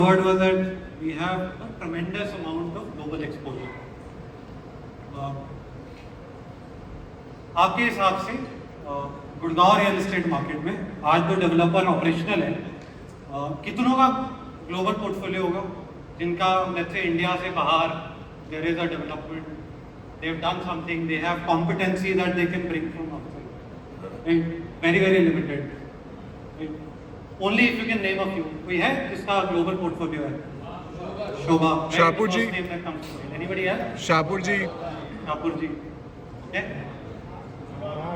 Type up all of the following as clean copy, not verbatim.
Word was that we have a tremendous amount of global exposure. आपके हिसाब से Gurgaon real estate market में आज जो डेवलपर ऑपरेशनल है कितनों का ग्लोबल पोर्टफोलियो होगा जिनका लेट्स से इंडिया से बाहर there is a development, they have done something, they have competency that they can bring from outside, very very limited. Only if you can name a few. कोई है जिसका global portfolio है? Shobha, Shahpur ji. Anybody else? Shahpur ji. Shahpur ji.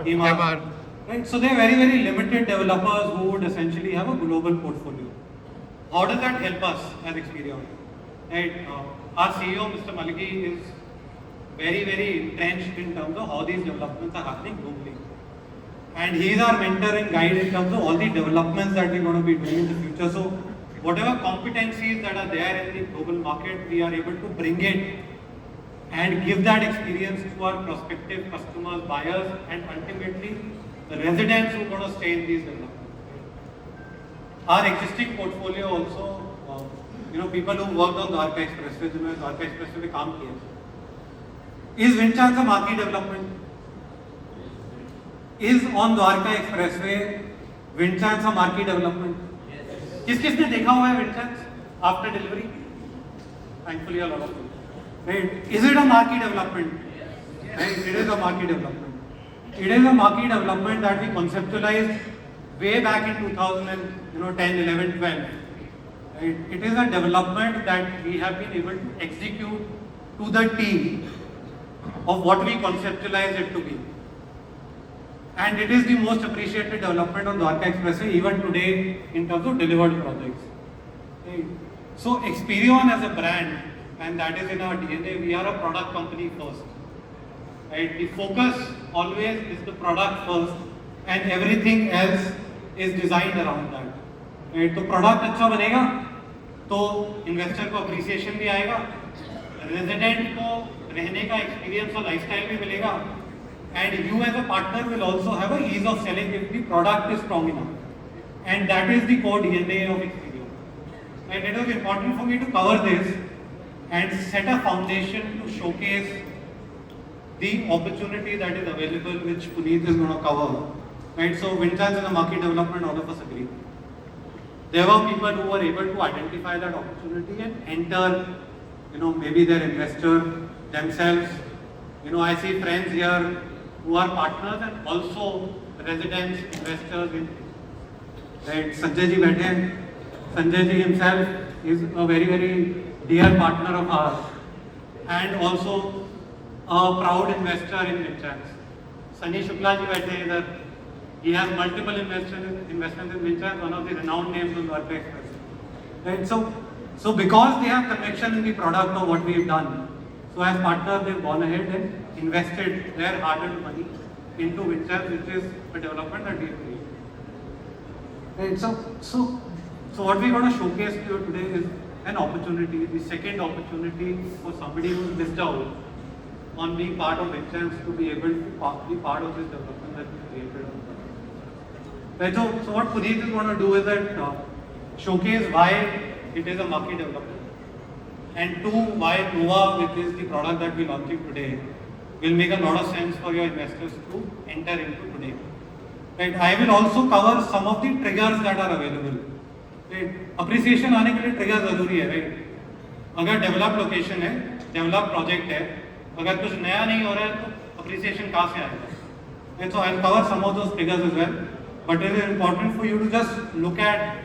MR. Right, so they are very very limited developers who would essentially have a global portfolio. How does that help us as Experion? Right, our CEO Mr. Maliki is very very entrenched in terms of how these developments are happening globally, and he is our mentor and guide in terms of all the developments that we are going to be doing in the future. So whatever competencies that are there in the global market, we are able to bring it and give that experience to our prospective customers, buyers, and ultimately the residents who are going to stay in these developments. Our existing portfolio also, people who worked on Dwarka Expressway, जिन्होंने Dwarka Expressway पे काम किया, is Windchaints a marquee development? Is on Dwarka Expressway Windchaints a marquee development? किसने देखा हुआ है Windchaints after delivery? Thankfully a lot of people. Right? Is it a marquee development? Right? It is a marquee development. It is a marquee development that we conceptualized way back in 2010, 11, 12. Right? It is a development that we have been able to execute to the T of what we conceptualized it to be. And it is the most appreciated development on Dwarka Expressway even today in terms of delivered projects. Right? So Experion as a brand, and that is in our DNA, we are a product company first. Right? The focus always is the product first and everything else is designed around that. Right? तो product अच्छा बनेगा तो investor को appreciation भी आएगा, resident को रहने का experience और lifestyle भी मिलेगा, and you as a partner will also have a ease of selling if the product is strong enough. And that is the core DNA of Experion. And it was important for me to cover this and set a foundation to showcase the opportunity that is available, which Puneet is going to cover. Right? So Windchaints is a market development, all of us agree. There were people who were able to identify that opportunity and enter, maybe their investor themselves. I see friends here who are partners and also residents, investors in. Right? Sanjay ji बैठे हैं. Sanjay ji himself is a very very dear partner of ours and also a proud investor in Windchaints. Sunny Shukla ji बैठे हैं इधर. He has multiple investments in Windchaints, one of the renowned names on Dwarka Express. Right? So because they have conviction in the product of what we have done, so as partners they've gone ahead and invested their hard-earned money into Windchaints, which is a development that we have created. Right? So what we're going to showcase to you today is an opportunity, the second opportunity for somebody who's missed out on being part of Windchaints to be able to be part of this development that we created. Right, so what Puneet is going to do is that showcase why it is a market development, and two, why Nova, which is the product that we're launching today, will make a lot of sense for your investors to enter into today. Right, I will also cover some of the triggers that are available. Appreciation आने के लिए trigger जरूरी है. Right, अगर develop location है, develop project है, अगर कुछ नया नहीं हो रहा है तो अप्रिसिएशन कहाँ से आएगा? So I'll cover some of those triggers as well, but it is important for you to just look at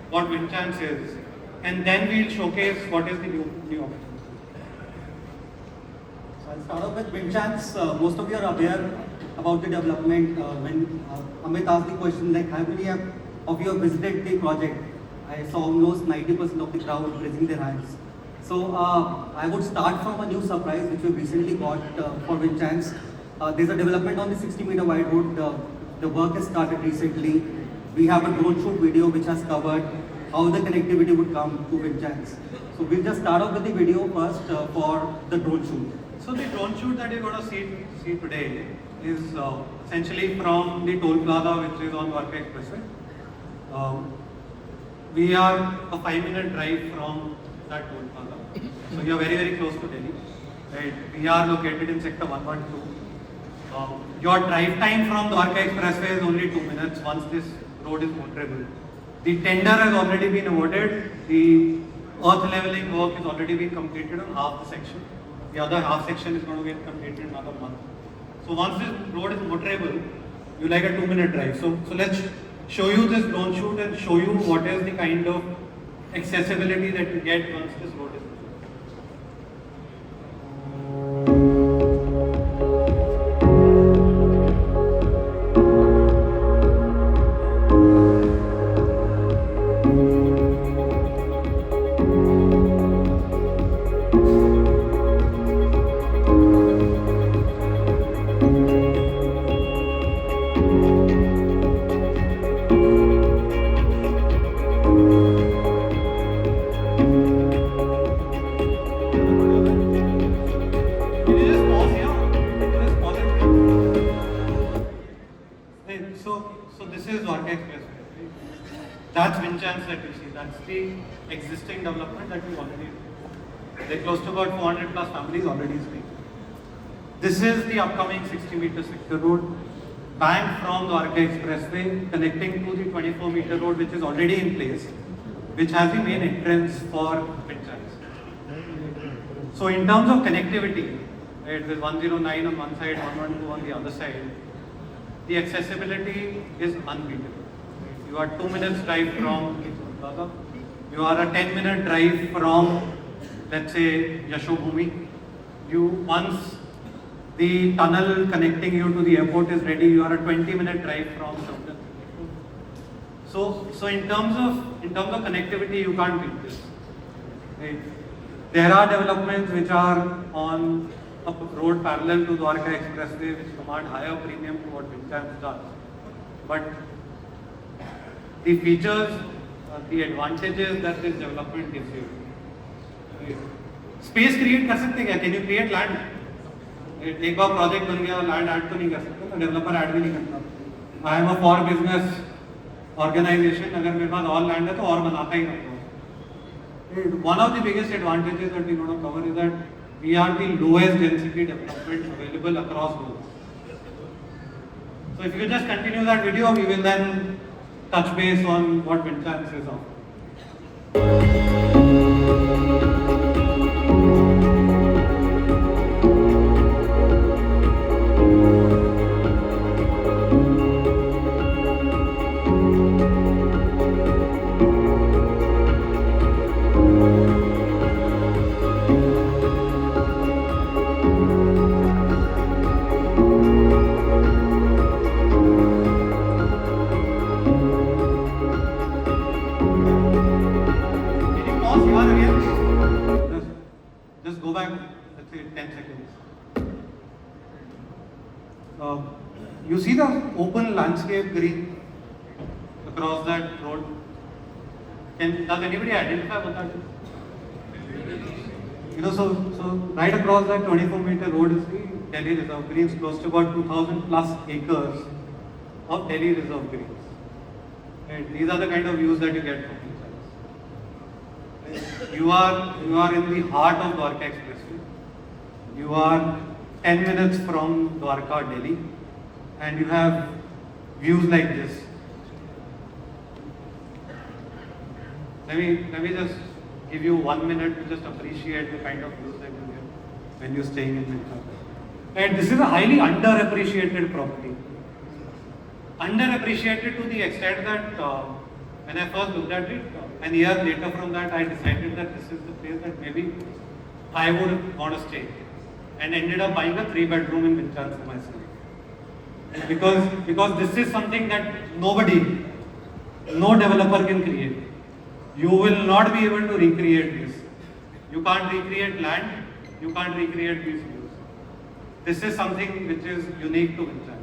what Windchaints is, and then we'll showcase what is the new opportunity. So I'll start off with Windchaints. Most of you are aware about the development. When Amit asked the question like how many of you have visited the project, I saw almost 90% of the crowd raising their hands. So I would start from a new surprise which we recently got for Windchaints. There's a development on the 60-meter wide road. The work has started recently. We have a drone shoot video which has covered how the connectivity would come to Windchaints. So we'll just start off with the video first for the drone shoot. So the drone shoot that you're going to see today is essentially from the toll plaza which is on Dwarka Expressway. we are a 5-minute drive from that toll plaza. So you are very, very close to Delhi. Right? We are located in sector 112. Your drive time from Dwarka Expressway is only 2 minutes once this road is motorable. The tender has already been awarded. The earth leveling work has already been completed on half the section. The other half section is going to get completed in another month. So once this road is motorable, you like a 2-minute drive. So let's show you this drone shoot and show you what is the kind of accessibility that you get once this road is motorable. So this is Dwarka Expressway. Right? That's Windchaints that you see. That's the existing development that we already do. They're close to about 400 plus families already speak. This is the upcoming 60-meter sector road, banked from Dwarka Expressway, connecting to the 24-meter road which is already in place, which has the main entrance for Windchaints. So in terms of connectivity, right, with 109 on one side, 112 on the other side, the accessibility is unbeatable. You are 2 minutes drive from Plaza. You are a 10-minute drive from, let's say, Yashobhumi. Once the tunnel connecting you to the airport is ready, you are a 20-minute drive from Shopdeal. So in terms of connectivity, you can't beat this. Right? There are developments which are on a road parallel to Dwarka Expressway which command higher premium to what Windchaints does. But the features, the advantages that this development gives you. Space create कर सकते क्या? Can you create land? एक बार project बन गया, land add तो नहीं कर सकते, तो developer add भी नहीं करता. I am a for business organization. अगर मेरे पास और land है तो और बनाता ही रहता हूँ. One of the biggest advantages that we want to cover is that we are the lowest density development available across roads. So if you just continue that video, we will then touch base on what Windchaints is offering. Just go back, let's say 10 seconds. You see the open landscape green across that road? Does anybody identify what that is? You know, so right across that 24-meter road is the Delhi Reserve Greens, close to about 2,000 plus acres of Delhi Reserve Greens. Right? These are the kind of views that you get from Windchaints. You are in the heart of Dwarka Expressway. You are 10 minutes from Dwarka, Delhi, and you have views like this. Let me just give you 1 minute to just appreciate the kind of views that you get when you're staying in Windchaints. And this is a highly underappreciated property. Underappreciated to the extent that when I first looked at it, an year later from that, I decided that this is the place that maybe I would want to stay, and ended up buying a 3-bedroom in Windchaints for myself. Because this is something that no developer can create. You will not be able to recreate this. You can't recreate land, you can't recreate these views. This is something which is unique to Windchaints.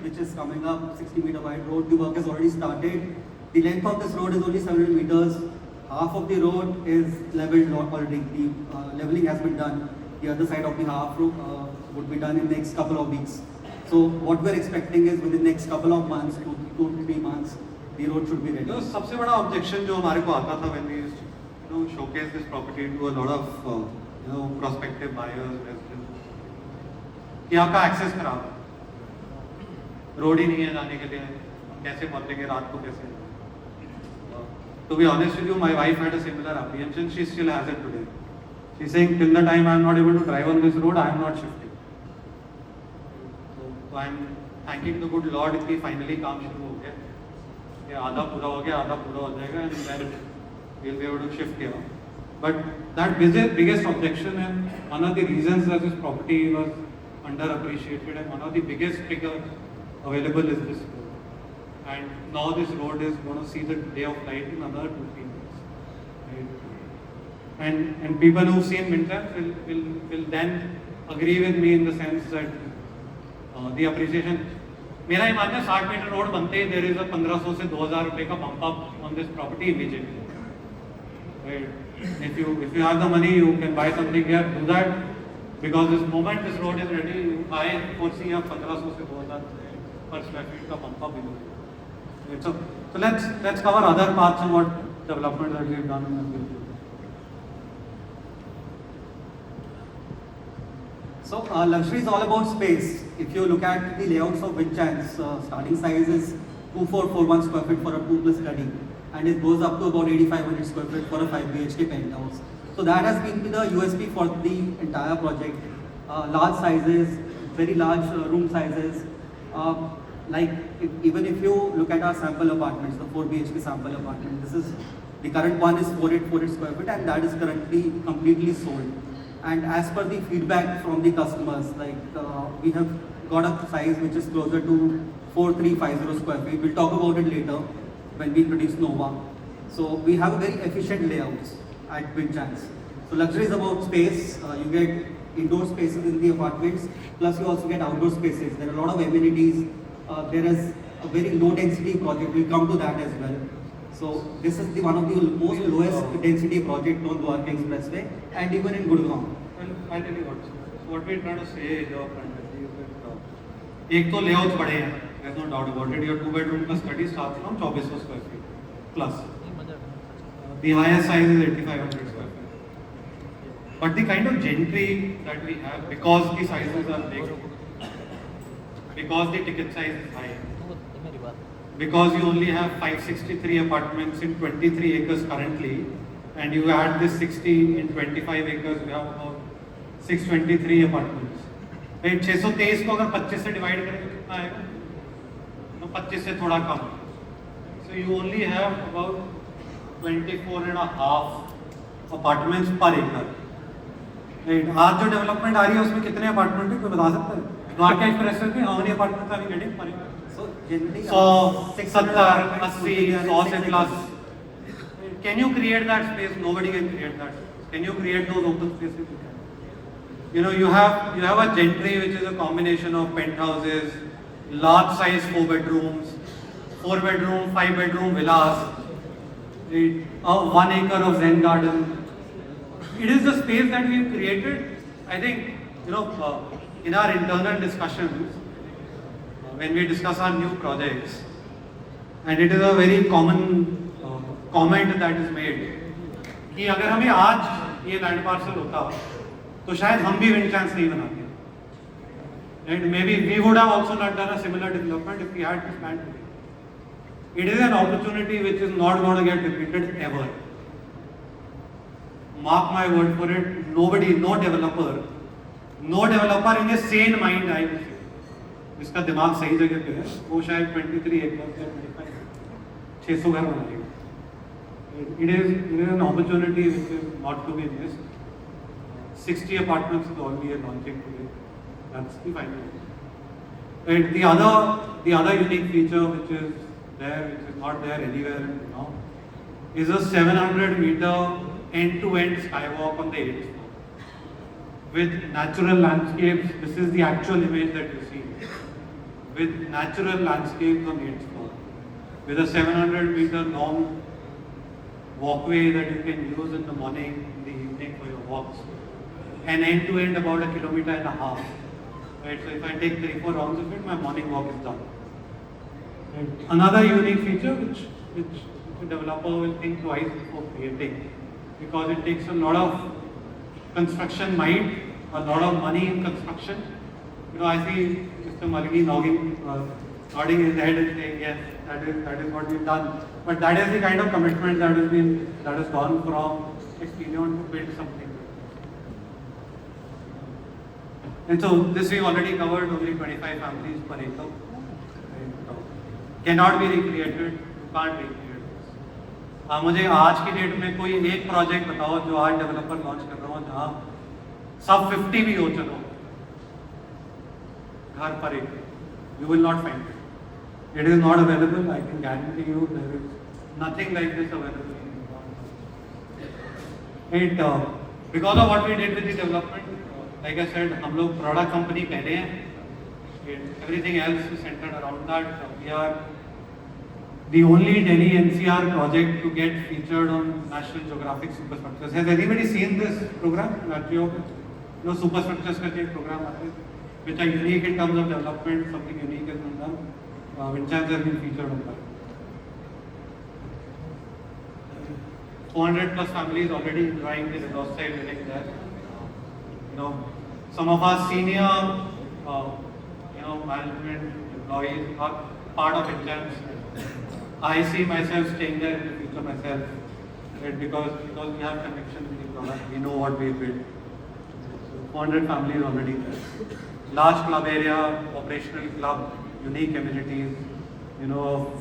which is coming up, 60-meter wide road, the work has already started. The length of this road is only 700 meters. Half of the road is leveled already. The leveling has been done. The other side of the half would be done in the next couple of weeks. So what we're expecting is within the next couple of months, 2 to 3 months, the road should be ready. तो सबसे बड़ा objection जो हमारे को आता था when we used to showcase this property to a lot of prospective buyers, residents, कि आपका access खराब है, रोड ही नहीं है जाने के लिए, कैसे पहुंचेंगे रात को कैसे? To be honest with you, my wife had a similar apprehension. She still has it today. She's saying till the time I am not able to drive on this road, I am not shifting. So I am thanking the good Lord कि finally काम शुरू हो गया. ये आधा पूरा हो गया, आधा पूरा हो जाएगा, and then we'll be able to shift here. But that biggest objection and one of the reasons that this property was underappreciated and one of the biggest triggers available is this road. And now this road is going to see the day of light in another 2-3 years. Right? And people who've seen Windchaints will then agree with me in the sense that the appreciation. मेरा ही मानना है 60 metre road बनते ही there is a 1500 से 2000 रुपए का bump up on this property immediately. Right? If you have the money, you can buy something here, do that. Because this moment this road is ready, I foresee a 1500 से 2000 per square feet का bump up below. So let's cover other parts of what development that we've done in the future. So luxury is all about space. If you look at the layouts of Windchaints, starting size is 2441 square feet for a 2+ study, and it goes up to about 8500 square feet for a 5 BHK penthouse. So that has been the USP for the entire project. Large sizes, very large room sizes. Even if you look at our sample apartments, the 4 BHK sample apartment, the current one is 4848 square feet, and that is currently completely sold. And as per the feedback from the customers, we have got a size which is closer to 4350 square feet. We'll talk about it later when we produce Nova. So we have a very efficient layouts at Windchaints. So luxury is about space. You get indoor spaces in the apartments, plus you also get outdoor spaces. There are a lot of amenities. There is a very low density project. We'll come to that as well. So this is one of the most lowest density project on Dwarka Expressway and even in Gurgaon. Well, I'll tell you what we're trying to say is that एक तो layouts बड़े हैं, there's no doubt about it. Your 2-bedroom का study starts from 2400 square feet plus. The highest size is 8500 square feet. But the kind of gentry that we have, because the sizes are big, because the ticket size is high, because you only have 563 apartments in 23 acres currently, and you add this 60 in 25 acres, you have about 623 apartments. Right? 623 को अगर 25 से divide करें तो कितना आएगा? तो 25 से थोड़ा कम. So you only have about 24.5 apartments per acre. Right? आज जो डेवलपमेंट आ रही है उसमें कितने अपार्टमेंट है कोई बता सकता है? द्वारका एक्सप्रेसवे में how many apartments are we getting per acre? So generally 100, 70, 80, 100 से plus. Can you create that space? Nobody can create that space. Can you create those open spaces? You know, you have a gentry which is a combination of penthouses, large size 4 bedrooms, 4 bedroom, 5 bedroom villas, a 1 acre of Zen garden. It is the space that we've created. I think, in our internal discussions, when we discuss our new projects, and it is a very common comment that is made कि अगर हमें आज ये land parcel होता तो शायद हम भी Windchaints नहीं बनाते. And maybe we would have also not done a similar development if we had this land today. It is an opportunity which is not going to get repeated ever. Mark my word for it. Nobody, no developer in a sane mind, I would say, जिसका दिमाग सही जगह पे है, वो शायद 23 acres या 25 600 घर बना लेगा. It is an opportunity which is not to be missed. 60 apartments is all we are launching today. That's the final. And the other unique feature which is there, which is not there anywhere now, is a 700-meter end-to-end skywalk on the 8th floor with natural landscapes. This is the actual image that you see. with natural landscapes on 8th floor, with a 700-meter long walkway that you can use in the morning, in the evening for your walks, and end-to-end about 1.5 kilometers. Right, so if I take 3-4 rounds of it, my morning walk is done. Right. Another unique feature which the developer will think twice before creating, because it takes a lot of construction mind, a lot of money in construction. You know, I see Mr. Malgi nodding his head and saying, yes, that is what we've done. But that is the kind of commitment that has gone from Experion to build something. And so this we've already covered, only 25 families per acre. Cannot be recreated, you can't recreate this. मुझे आज की date में कोई एक project बताओ जो आज developer launch कर रहा हो जहाँ सब 50 भी हो चलो घर पर एक, you will not find it. It is not available. I can guarantee you there is nothing like this available in Gurgaon. Because of what we did with the development, like I said, हम लोग product company पहले हैं. Everything else is centered around that. We are the only Delhi NCR project to get featured on National Geographic Superstructures. Has anybody seen this program? You know, Superstructures का एक program आता है, which are unique in terms of development. Something unique has been done. Windchaints has been featured on that. 400 plus families already enjoying the resource side living there. You know, some of our senior, management employees are part of Windchaints. I see myself staying there in the future myself, right? Because we have connection with the product, we know what we build. So 400 families already there. Large club area, operational club, unique amenities, you know,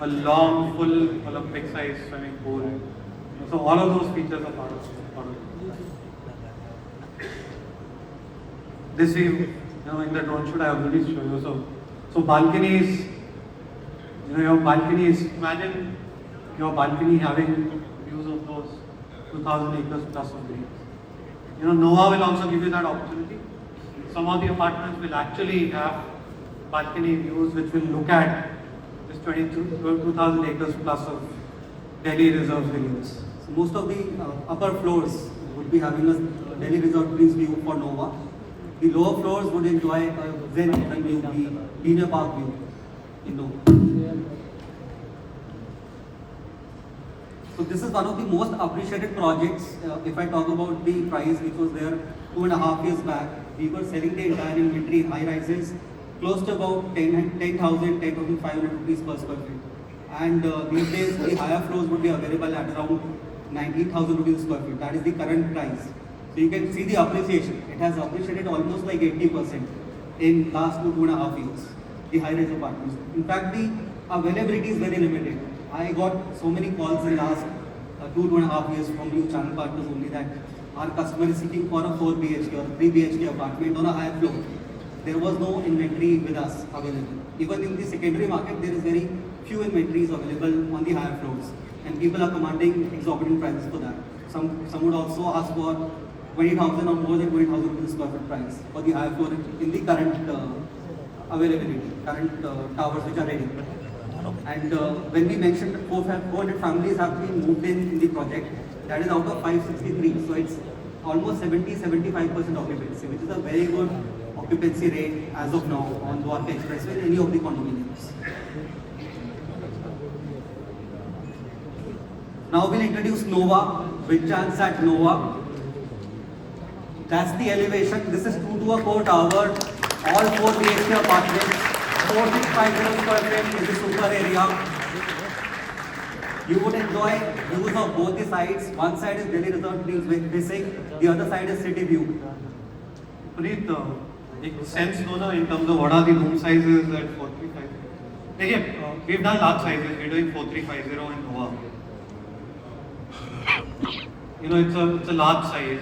a long, full Olympic-sized swimming pool. So all of those features are part of it. This is, in the drone shoot I already show you. So balconies, your balconies, imagine your balcony having views of those 2,000 acres plus of greens. Nova will also give you that opportunity. Some of the apartments will actually have balcony views which will look at this 2,000 acres plus of Delhi Reserve greens. So most of the upper floors would be having a Delhi Reserve greens view for Nova. The lower floors would enjoy a Zen view, the Linear Park view in Nova. So this is one of the most appreciated projects. If I talk about the price which was there 2.5 years back, we were selling the entire inventory high rises close to about 10,000, 10,500 rupees per square feet. And these days the higher floors would be available at around 19,000 rupees per square feet. That is the current price. So you can see the appreciation. It has appreciated almost like 80% in last 2.5 years, the high-rise apartments. In fact, the availability is very limited. I got so many calls in last 2.5 years from new channel partners only that our customer is seeking for a 4 BHK or 3 BHK apartment on a higher floor. There was no inventory with us available. Even in the secondary market, there is very few inventories available on the higher floors. And people are commanding exorbitant prices for that. Some would also ask for 20,000 or more than 20,000 rupees square foot price for the higher floor in the current availability, current towers which are ready. And when we mentioned 400 families have been moved in the project, that is out of 563. So it's almost 70-75% occupancy, which is a very good occupancy rate as of now on Dwarka Expressway in any of the condominiums. Now we'll introduce Nova, Windchaints at Nova. That's the elevation. This is 2-to-a-4 tower, all 4 BHK apartments, 4650 square feet in the super area. You would enjoy views of both the sides. One side is Delhi Resort Views facing, the other side is city view. Puneet, एक sense दो ना in terms of what are the room sizes at 4350. देखिए, we've done large sizes. We're doing 4350 in Nova. It's a large size,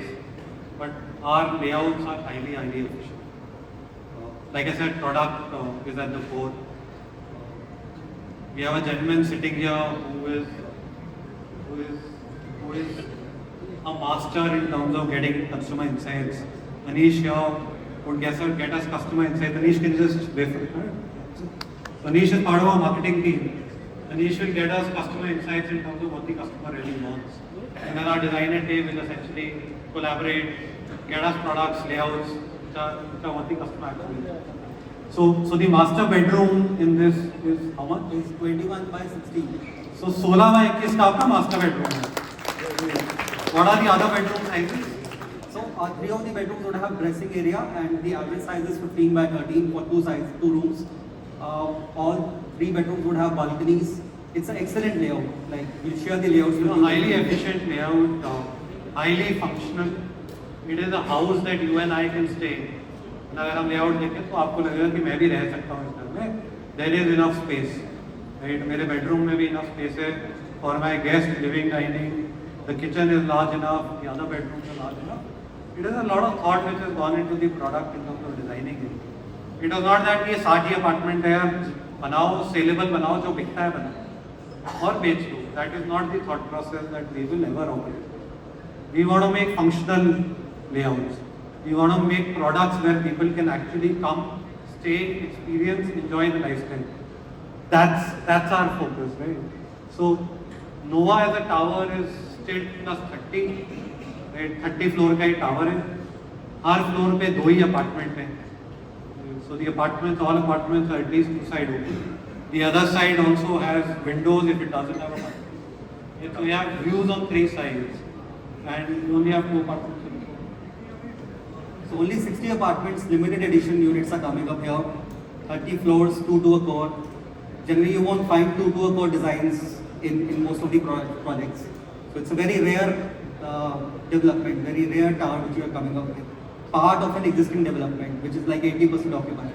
but our layouts are highly efficient. Like I said, product is at the core. We have a gentleman sitting here who is a master in terms of getting customer insights. Anish here would get us customer insights. Anish, can you just wait for it? Anish is part of our marketing team. Anish will get us customer insights in terms of what the customer really wants. And then our designer team will essentially collaborate, get us products, layouts, which are what the customer actually wants. So the master bedroom in this is how much? It's 21 by 16. So 16 by 21 का आपका master bedroom है. What are the other bedroom sizes? So 3 of the bedrooms would have dressing area, and the average size is 15 by 13 for two rooms. All 3 bedrooms would have balconies. It's an excellent layout. Like we'll share the layouts with you. Highly efficient layout, highly functional. It is a house that you and I can stay. अगर हम layout देखें तो आपको लगेगा कि मैं भी रह सकता हूँ इस घर में. There is enough space. Right? मेरे bedroom में भी enough space है for my guest living dining. The kitchen is large enough. The other bedrooms are large enough. It is a lot of thought which has gone into the product in terms of designing it. It was not that ये 60 apartment है बनाओ saleable बनाओ जो बिकता है बनाओ और बेच दो. That is not the thought process that we will ever operate. We want to make functional layouts. We want to make products where people can actually come, stay, experience, enjoy the lifestyle. That's our focus, right? So Nova as a tower is still plus 30, right? 30 floor का ही tower है. हर floor पे 2 ही apartment हैं. So the apartments, all apartments are at least 2 side open. The other side also has windows if it doesn't have a balcony. So we have views on 3 sides, and we only have 2 apartments. So only 60 apartments, limited edition units are coming up here. 30 floors, 2 to a core. Generally, you won't find 2 to a core designs in most of the projects. So it's a very rare development, very rare tower which you are coming up with. Part of an existing development, which is like 80% occupied.